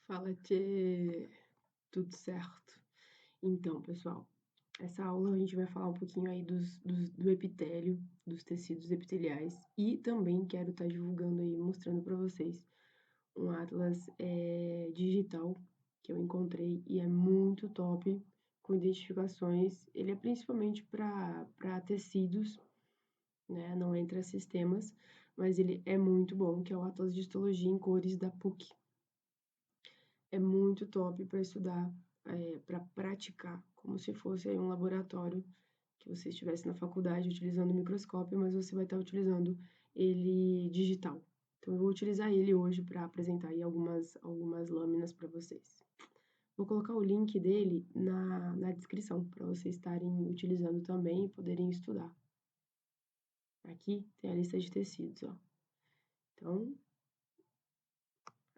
Fala, Tchê! Tudo certo? Então, pessoal, essa aula a gente vai falar um pouquinho aí do epitélio, dos tecidos epiteliais e também quero estar divulgando aí, mostrando para vocês um atlas digital que eu encontrei e é muito top, com identificações. Ele é principalmente para tecidos, né? Não entra sistemas, mas ele é muito bom, que é o Atlas de Histologia em Cores da PUC. É muito top para estudar, para praticar, como se fosse aí um laboratório que você estivesse na faculdade utilizando o microscópio, mas você vai estar utilizando ele digital. Então, eu vou utilizar ele hoje para apresentar aí algumas lâminas para vocês. Vou colocar o link dele na descrição, para vocês estarem utilizando também e poderem estudar. Aqui tem a lista de tecidos, ó. Então,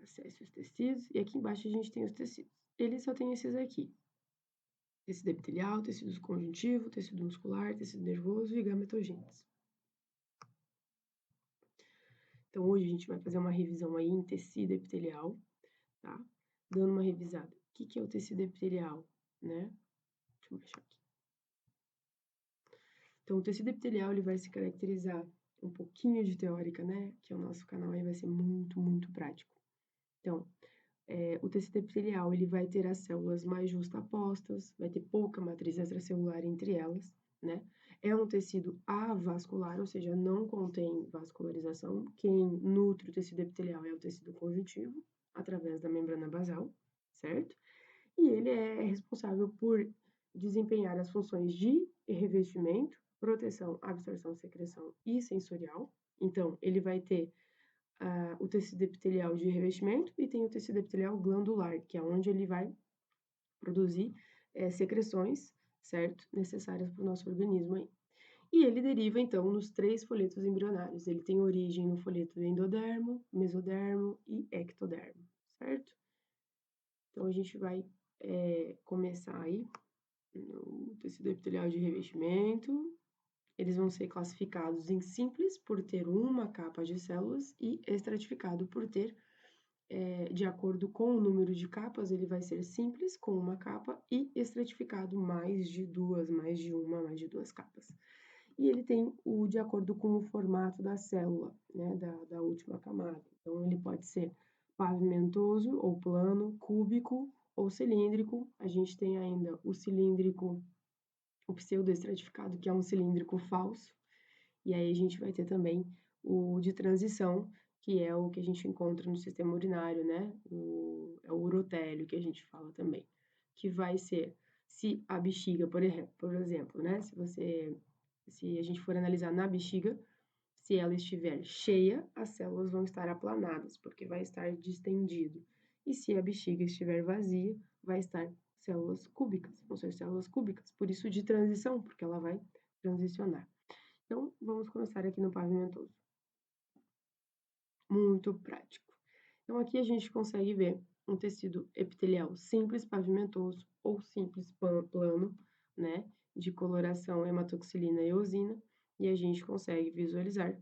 acesse os tecidos e aqui embaixo a gente tem os tecidos. Ele só tem esses aqui: tecido epitelial, tecido conjuntivo, tecido muscular, tecido nervoso e gametogênese. Então, hoje a gente vai fazer uma revisão aí em tecido epitelial, tá? Dando uma revisada. O que é o tecido epitelial, né? Deixa eu baixar aqui. Então, o tecido epitelial, ele vai se caracterizar um pouquinho de teórica, né? Que o nosso canal aí vai ser muito, muito prático. Então, o tecido epitelial, ele vai ter as células mais justapostas, vai ter pouca matriz extracelular entre elas, né? É um tecido avascular, ou seja, não contém vascularização. Quem nutre o tecido epitelial é o tecido conjuntivo, através da membrana basal, certo? E ele é responsável por desempenhar as funções de revestimento, proteção, absorção, secreção e sensorial. Então, ele vai ter o tecido epitelial de revestimento e tem o tecido epitelial glandular, que é onde ele vai produzir secreções, certo? Necessárias para o nosso organismo aí. E ele deriva, então, nos 3 folhetos embrionários. Ele tem origem no folheto endodermo, mesodermo e ectodermo, certo? Então, a gente vai começar aí no tecido epitelial de revestimento. Eles vão ser classificados em simples, por ter uma capa de células, e estratificado por ter, de acordo com o número de capas, ele vai ser simples, com uma capa, e estratificado mais de duas, mais de uma, mais de duas capas. E ele tem de acordo com o formato da célula, né, da última camada. Então, ele pode ser pavimentoso ou plano, cúbico ou cilíndrico. A gente tem ainda o cilíndrico, o pseudoestratificado, que é um cilíndrico falso. E aí a gente vai ter também o de transição, que é o que a gente encontra no sistema urinário, né? É o urotélio que a gente fala também, que vai ser, se a bexiga, por exemplo, né? Se a gente for analisar na bexiga, se ela estiver cheia, as células vão estar aplanadas, porque vai estar distendido. E se a bexiga estiver vazia, vai estar células cúbicas, vão ser células cúbicas, por isso de transição, porque ela vai transicionar. Então, vamos começar aqui no pavimentoso. Muito prático. Então, aqui a gente consegue ver um tecido epitelial simples pavimentoso ou simples plano, né, de coloração hematoxilina e eosina, e a gente consegue visualizar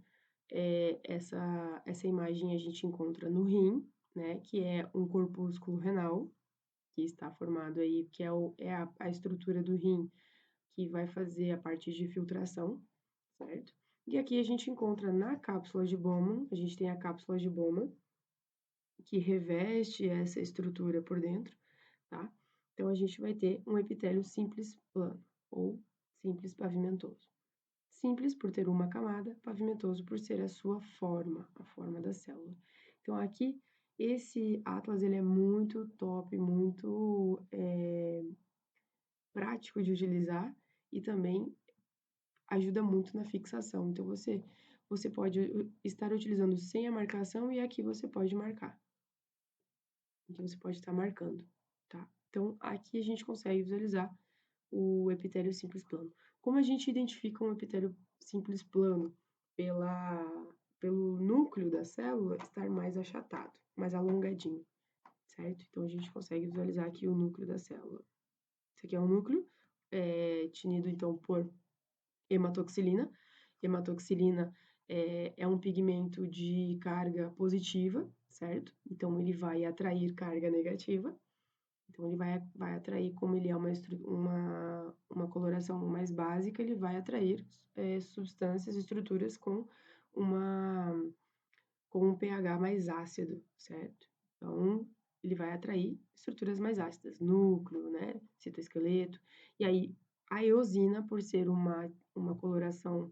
essa imagem a gente encontra no rim, né, que é um corpúsculo renal, que está formado aí, que é a estrutura do rim que vai fazer a parte de filtração, certo? E aqui a gente encontra na cápsula de Bowman, a gente tem a cápsula de Bowman, que reveste essa estrutura por dentro, tá? Então, a gente vai ter um epitélio simples plano, ou simples pavimentoso. Simples por ter uma camada, pavimentoso por ser a sua forma, a forma da célula. Então, aqui, esse atlas, ele é muito top, muito prático de utilizar e também ajuda muito na fixação. Então, você pode estar utilizando sem a marcação e aqui você pode marcar. Aqui você pode estar marcando, tá? Então, aqui a gente consegue visualizar o epitélio simples plano. Como a gente identifica um epitélio simples plano? Pelo núcleo da célula estar mais achatado, mais alongadinho, certo? Então, a gente consegue visualizar aqui o núcleo da célula. Esse aqui é o núcleo, tinido, então, por hematoxilina. Hematoxilina é um pigmento de carga positiva, certo? Então, ele vai atrair carga negativa. Então, ele vai atrair, como ele é uma coloração mais básica, ele vai atrair substâncias, estruturas uma, com um pH mais ácido, certo? Então, ele vai atrair estruturas mais ácidas, núcleo, né, citoesqueleto. E aí, a eosina, por ser uma coloração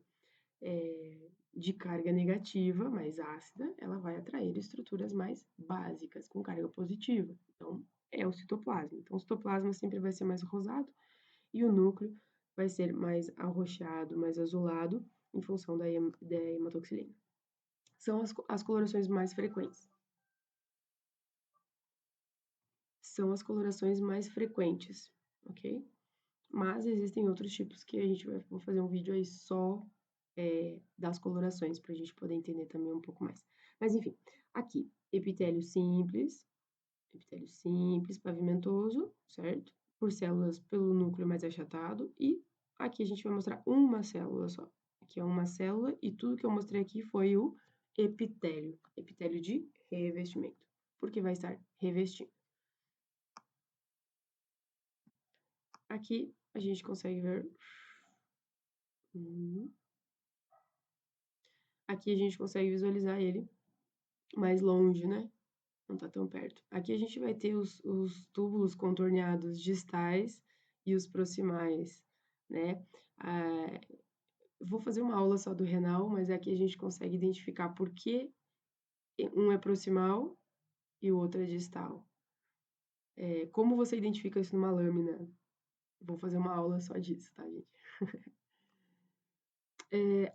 de carga negativa, mais ácida, ela vai atrair estruturas mais básicas, com carga positiva. Então, é o citoplasma. Então, o citoplasma sempre vai ser mais rosado e o núcleo vai ser mais arroxeado, mais azulado, em função da hematoxilina. São as colorações mais frequentes. São as colorações mais frequentes, ok? Mas existem outros tipos que a gente vou fazer um vídeo aí só das colorações, para a gente poder entender também um pouco mais. Mas enfim, aqui, epitélio simples, pavimentoso, certo? Por células pelo núcleo mais achatado, e aqui a gente vai mostrar uma célula só. Aqui é uma célula, e tudo que eu mostrei aqui foi o epitélio de revestimento, porque vai estar revestindo. Aqui a gente consegue ver. Aqui a gente consegue visualizar ele mais longe, né? Não tá tão perto. Aqui a gente vai ter os túbulos contorneados distais e os proximais, né? Vou fazer uma aula só do renal, mas aqui a gente consegue identificar por que um é proximal e o outro é distal. Como você identifica isso numa lâmina? Vou fazer uma aula só disso, tá, gente?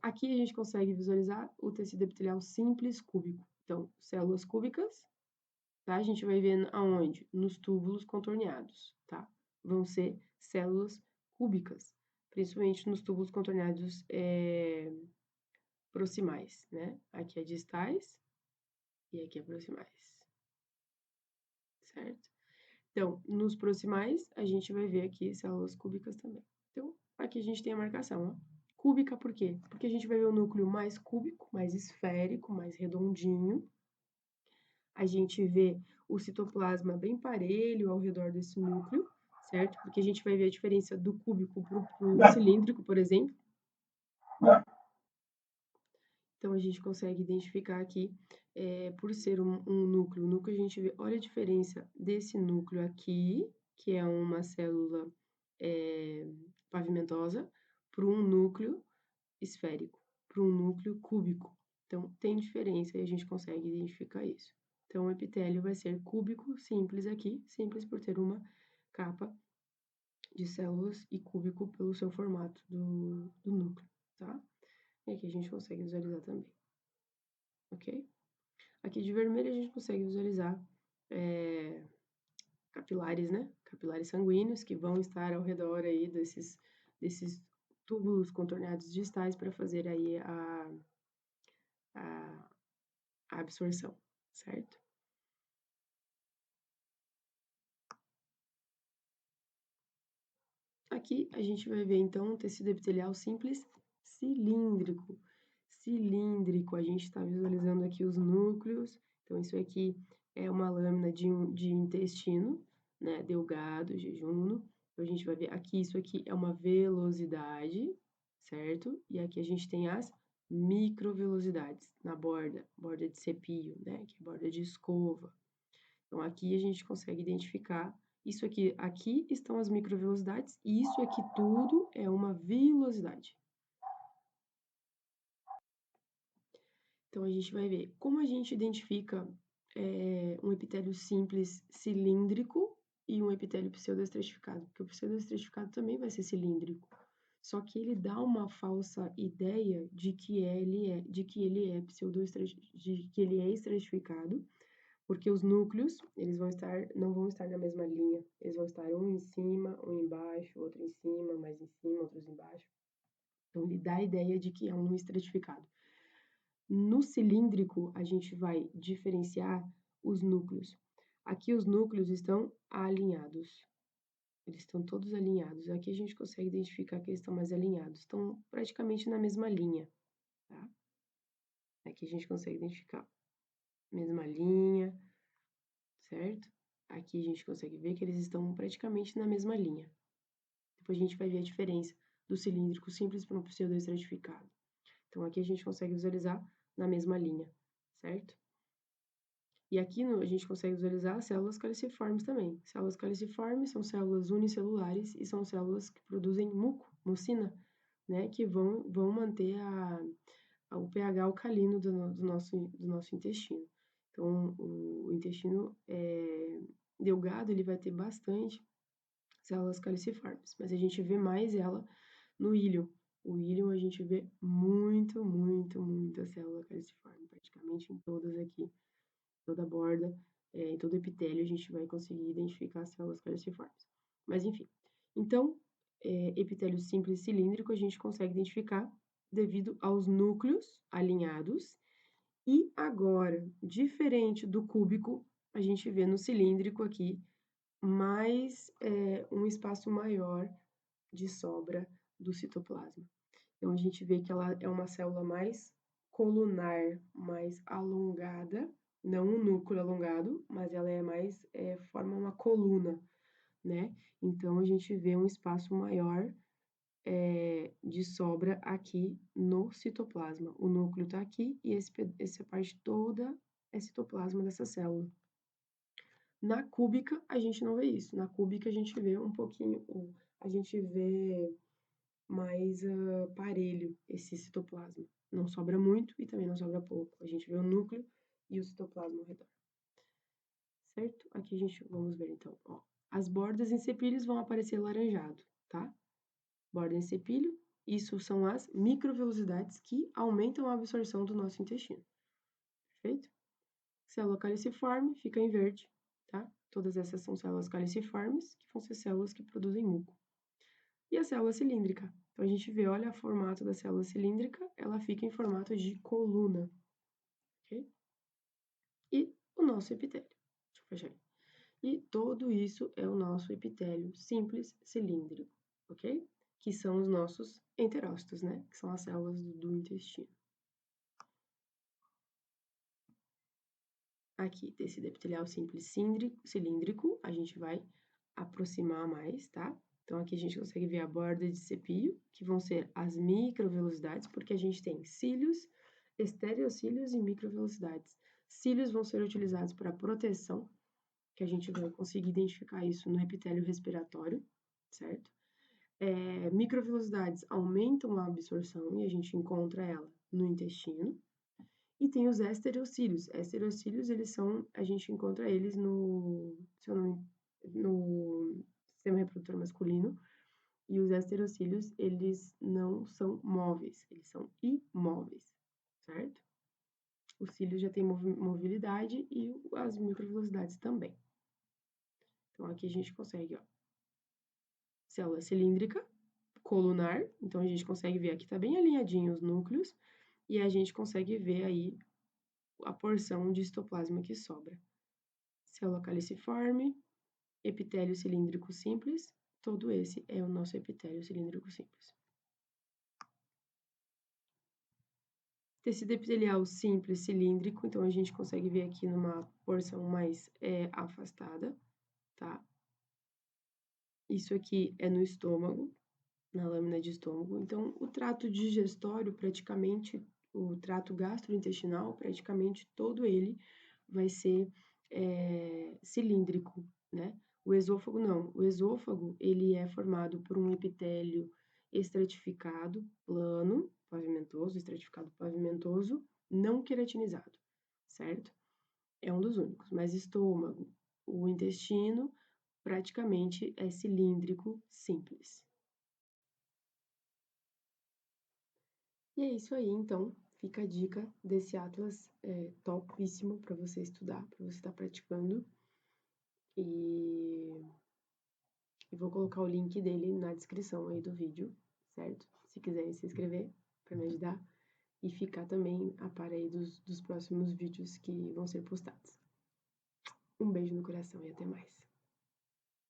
Aqui a gente consegue visualizar o tecido epitelial simples cúbico. Então, células cúbicas, tá? A gente vai ver aonde? Nos túbulos contorneados, tá? Vão ser células cúbicas, principalmente nos túbulos contorneados proximais, né? Aqui é distais e aqui é proximais, certo? Então, nos proximais, a gente vai ver aqui células cúbicas também. Então, aqui a gente tem a marcação, ó. Cúbica por quê? Porque a gente vai ver o núcleo mais cúbico, mais esférico, mais redondinho. A gente vê o citoplasma bem parelho ao redor desse núcleo, certo? Porque a gente vai ver a diferença do cúbico para o cilíndrico, por exemplo. Então, a gente consegue identificar aqui, por ser um núcleo. O núcleo a gente vê, olha a diferença desse núcleo aqui, que é uma célula pavimentosa, para um núcleo esférico, para um núcleo cúbico. Então, tem diferença e a gente consegue identificar isso. Então, o epitélio vai ser cúbico, simples aqui, simples por ter uma capa de células e cúbico pelo seu formato do núcleo, tá? E aqui a gente consegue visualizar também, ok? Aqui de vermelho a gente consegue visualizar capilares, né? Capilares sanguíneos que vão estar ao redor aí desses túbulos contorneados distais para fazer aí a absorção, certo? Aqui a gente vai ver então um tecido epitelial simples cilíndrico. Cilíndrico, a gente está visualizando aqui os núcleos. Então, isso aqui é uma lâmina de intestino, né? Delgado, jejuno. Então, a gente vai ver aqui, isso aqui é uma velocidade, certo? E aqui a gente tem as microvelocidades na borda de cepio, né? Que é borda de escova. Então, aqui a gente consegue identificar isso aqui estão as microvelocidades, e isso aqui tudo é uma velocidade. Então, a gente vai ver como a gente identifica um epitélio simples cilíndrico e um epitélio pseudoestratificado, porque o pseudoestratificado também vai ser cilíndrico, só que ele dá uma falsa ideia de que ele é estratificado, porque os núcleos, eles não vão estar na mesma linha, eles vão estar um em cima, um embaixo, outro em cima, mais em cima, outros embaixo. Então, ele dá a ideia de que é um estratificado. No cilíndrico, a gente vai diferenciar os núcleos. Aqui os núcleos estão alinhados. Eles estão todos alinhados. Aqui a gente consegue identificar que eles estão mais alinhados. Estão praticamente na mesma linha, tá? Aqui a gente consegue identificar. mesma linha, certo? Aqui a gente consegue ver que eles estão praticamente na mesma linha. Depois a gente vai ver a diferença do cilíndrico simples para um pseudoestratificado. Então, aqui a gente consegue visualizar na mesma linha, certo? E aqui a gente consegue visualizar as células caliciformes também. Células caliciformes são células unicelulares e são células que produzem mucina, né? Que vão manter o pH alcalino do nosso intestino. Então, o intestino delgado, ele vai ter bastante células caliciformes, mas a gente vê mais ela no íleon. O íleon a gente vê muita célula caliciforme, praticamente em todas aqui, toda a borda, em todo o epitélio a gente vai conseguir identificar as células caliciformes. Mas enfim, então, epitélio simples cilíndrico a gente consegue identificar devido aos núcleos alinhados. E agora, diferente do cúbico, a gente vê no cilíndrico aqui mais um espaço maior de sobra do citoplasma. Então, a gente vê que ela é uma célula mais colunar, mais alongada, não um núcleo alongado, mas ela é mais, forma uma coluna, né? Então, a gente vê um espaço maior de sobra aqui no citoplasma. O núcleo está aqui e essa parte toda é citoplasma dessa célula. Na cúbica, a gente não vê isso. Na cúbica, a gente vê um pouquinho, a gente vê mais parelho esse citoplasma. Não sobra muito e também não sobra pouco. A gente vê o núcleo e o citoplasma ao redor. Certo? Aqui a gente, vamos ver então, ó. As bordas em cepilhos vão aparecer laranjado, tá? Borda em cepilho, isso são as microvelocidades que aumentam a absorção do nosso intestino. Perfeito? Célula caliciforme fica em verde, tá? Todas essas são células caliciformes, que vão ser células que produzem muco. E a célula cilíndrica. Então, a gente vê, olha o formato da célula cilíndrica, ela fica em formato de coluna, ok? E o nosso epitélio. Deixa eu fechar aí. E tudo isso é o nosso epitélio simples cilíndrico, ok? Que são os nossos enterócitos, né? Que são as células do intestino. Aqui, tecido epitelial simples cilíndrico, a gente vai aproximar mais, tá? Então, aqui a gente consegue ver a borda de cepilho, que vão ser as microvelocidades, porque a gente tem cílios, estereocílios e microvelocidades. Cílios vão ser utilizados para proteção, que a gente vai conseguir identificar isso no epitélio respiratório, certo? Microvelocidades aumentam a absorção e a gente encontra ela no intestino. E tem os esterocílios. Esterocílios, a gente encontra eles no sistema reprodutor masculino. E os esterocílios, eles não são móveis, eles são imóveis, certo? O cílio já tem mobilidade e as microvelocidades também. Então, aqui a gente consegue, ó, célula cilíndrica, colunar, então a gente consegue ver aqui, tá bem alinhadinho os núcleos, e a gente consegue ver aí a porção de citoplasma que sobra. Célula caliciforme, epitélio cilíndrico simples, todo esse é o nosso epitélio cilíndrico simples. Tecido epitelial simples cilíndrico, então a gente consegue ver aqui numa porção mais afastada, tá? Isso aqui é no estômago, na lâmina de estômago. Então, o trato digestório, praticamente, o trato gastrointestinal, praticamente todo ele vai ser cilíndrico, né? O esôfago não. O esôfago, ele é formado por um epitélio estratificado, plano, pavimentoso, estratificado pavimentoso, não queratinizado, certo? É um dos únicos. Mas estômago, o intestino, praticamente é cilíndrico simples. E é isso aí, então. Fica a dica desse atlas topíssimo para você estudar, para você estar praticando. E vou colocar o link dele na descrição aí do vídeo, certo? Se quiserem se inscrever para me ajudar e ficar também a par aí dos próximos vídeos que vão ser postados. Um beijo no coração e até mais.